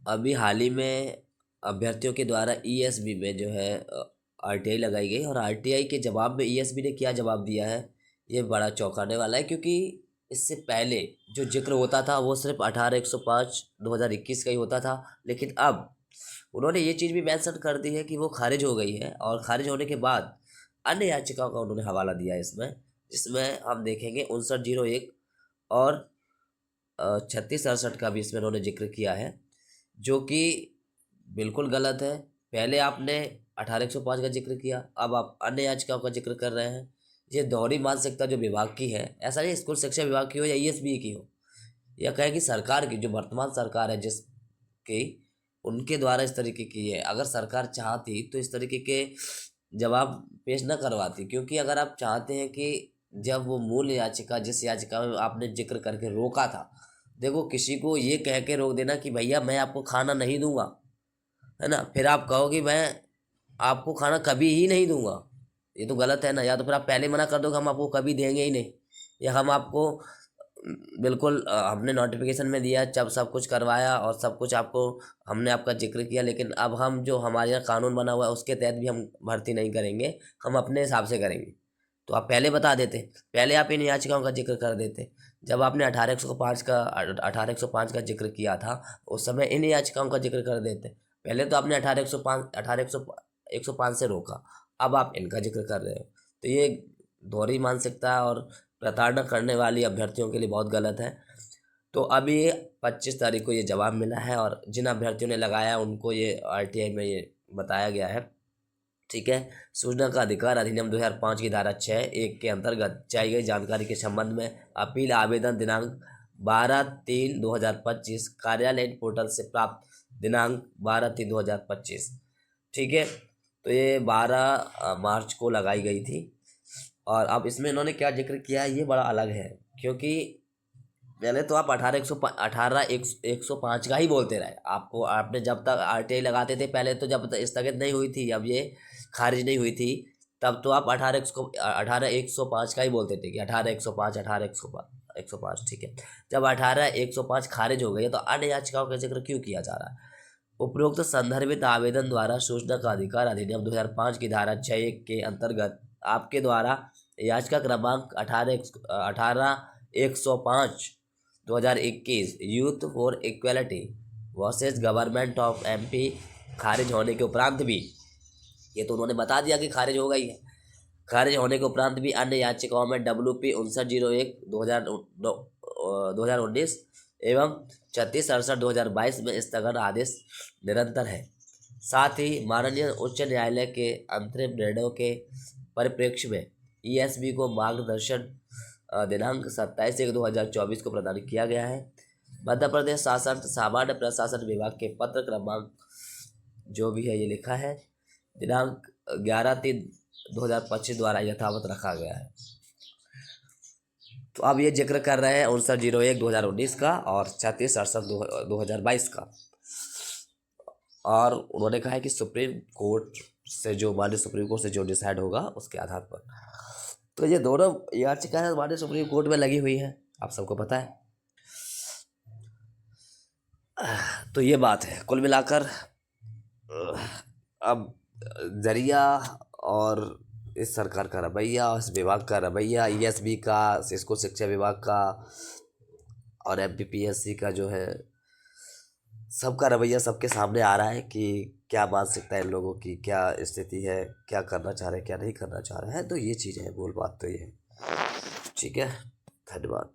अभी हाल ही में अभ्यर्थियों के द्वारा ईएसबी में जो है आरटीआई लगाई गई और आरटीआई के जवाब में ईएसबी ने क्या जवाब दिया है, ये बड़ा चौंकाने वाला है। क्योंकि इससे पहले जो जिक्र होता था वो सिर्फ 18/105/2021 का ही होता था, लेकिन अब उन्होंने ये चीज़ भी मेंशन कर दी है कि वो खारिज हो गई है। और खारिज होने के बाद अन्य याचिकाओं का उन्होंने हवाला दिया है इसमें, जिसमें हम देखेंगे 5901 और 3668 का भी इसमें उन्होंने जिक्र किया है, जो कि बिल्कुल गलत है। पहले आपने 18/105 का जिक्र किया, अब आप अन्य याचिकाओं का जिक्र कर रहे हैं। ये दोहरी मानसिकता जो विभाग की है, ऐसा नहीं स्कूल शिक्षा विभाग की हो या ईएसबी की हो, या कहें कि सरकार की, जो वर्तमान सरकार है जिसकी, उनके द्वारा इस तरीके की है। अगर सरकार चाहती तो इस तरीके के जवाब पेश न करवाती, क्योंकि अगर आप चाहते हैं कि जब वो मूल याचिका, जिस याचिका में आपने जिक्र करके रोका था, देखो किसी को ये कह के रोक देना कि भैया मैं आपको खाना नहीं दूंगा, है ना, फिर आप कहो कि मैं आपको खाना कभी ही नहीं दूंगा, ये तो गलत है ना। या तो फिर आप पहले मना कर दो कि हम आपको कभी देंगे ही नहीं, या हम आपको बिल्कुल हमने नोटिफिकेशन में दिया, जब सब कुछ करवाया और सब कुछ आपको हमने आपका जिक्र किया, लेकिन अब हम जो हमारे यहाँ कानून बना हुआ है उसके तहत भी हम भर्ती नहीं करेंगे, हम अपने हिसाब से करेंगे। तो आप पहले बता देते, पहले आप इन याचिकाओं का जिक्र कर देते। जब आपने 18/105 का जिक्र किया था, उस समय इन याचिकाओं का जिक्र कर देते। पहले तो आपने 10105 से रोका, अब आप इनका जिक्र कर रहे हो। तो ये दोहरी मानसिकता और प्रताड़ना करने वाली अभ्यर्थियों के लिए बहुत गलत है। तो अभी 25 तारीख को ये जवाब मिला है, और जिन अभ्यर्थियों ने लगाया उनको ये आरटीआई में ये बताया गया है। ठीक है। सूचना का अधिकार अधिनियम 2005 की धारा 6(1) के अंतर्गत चाहिए गई जानकारी के संबंध में अपील आवेदन दिनांक 12/3/2025 कार्यालय पोर्टल से प्राप्त दिनांक 12/3/2025। ठीक है। तो ये 12 मार्च को लगाई गई थी। और अब इसमें इन्होंने क्या जिक्र किया है, ये बड़ा अलग है। क्योंकि पहले तो आप 18/105 का ही बोलते रहे। आपको आपने जब तक आरटीआई लगाते थे पहले, तो जब तक स्थगित नहीं हुई थी, अब ये खारिज नहीं हुई थी, तब तो आप 18/105 का ही बोलते थे कि 18/105 18/105। ठीक है। जब 18/105 खारिज हो गई है तो अन्य याचिकाओं का जिक्र क्यों किया जा रहा है? उपरोक्त संदर्भित आवेदन द्वारा सूचना का अधिकार अधिनियम 2005 की धारा 6(1) के अंतर्गत आपके द्वारा याचिका क्रमांक 18/105/2021 youth for equality versus government of MP खारिज होने के उपरांत भी, ये तो उन्होंने बता दिया कि खारिज हो गई है, खारिज होने के उपरांत भी अन्य याचिकाओं में WP 5901 2019 एवं 3668/2022 में स्थगन आदेश निरंतर है। साथ ही माननीय उच्च न्यायालय के अंतरिम निर्णयों के परिप्रेक्ष्य में ईएसबी को मार्गदर्शन दिनांक 27/1/2024 को प्रदान किया गया है। मध्य प्रदेश शासन सामान्य प्रशासन विभाग के पत्र क्रमांक जो भी है ये लिखा है, दिनांक 11/3/2025 द्वारा यथावत रखा गया है। तो अब ये जिक्र कर रहे हैं 5901/2019 का और 3668/2022 का। और उन्होंने कहा है कि सुप्रीम कोर्ट से जो माननीय सुप्रीम कोर्ट से जो डिसाइड होगा उसके आधार पर। तो ये दोनों याचिकाएं माननीय सुप्रीम कोर्ट में लगी हुई है, आप सबको पता है। तो ये बात है। कुल मिलाकर अब जरिया और इस सरकार का रवैया, इस विभाग का रवैया, ईएसबी का, स्कूल शिक्षा विभाग का और एमपीपीएससी का जो है, सबका रवैया सबके सामने आ रहा है कि क्या मानसिकता है इन लोगों की, क्या स्थिति है, क्या करना चाह रहे हैं, क्या नहीं करना चाह रहे हैं। तो ये चीज़ है, मूल बात तो ये है। ठीक है। धन्यवाद।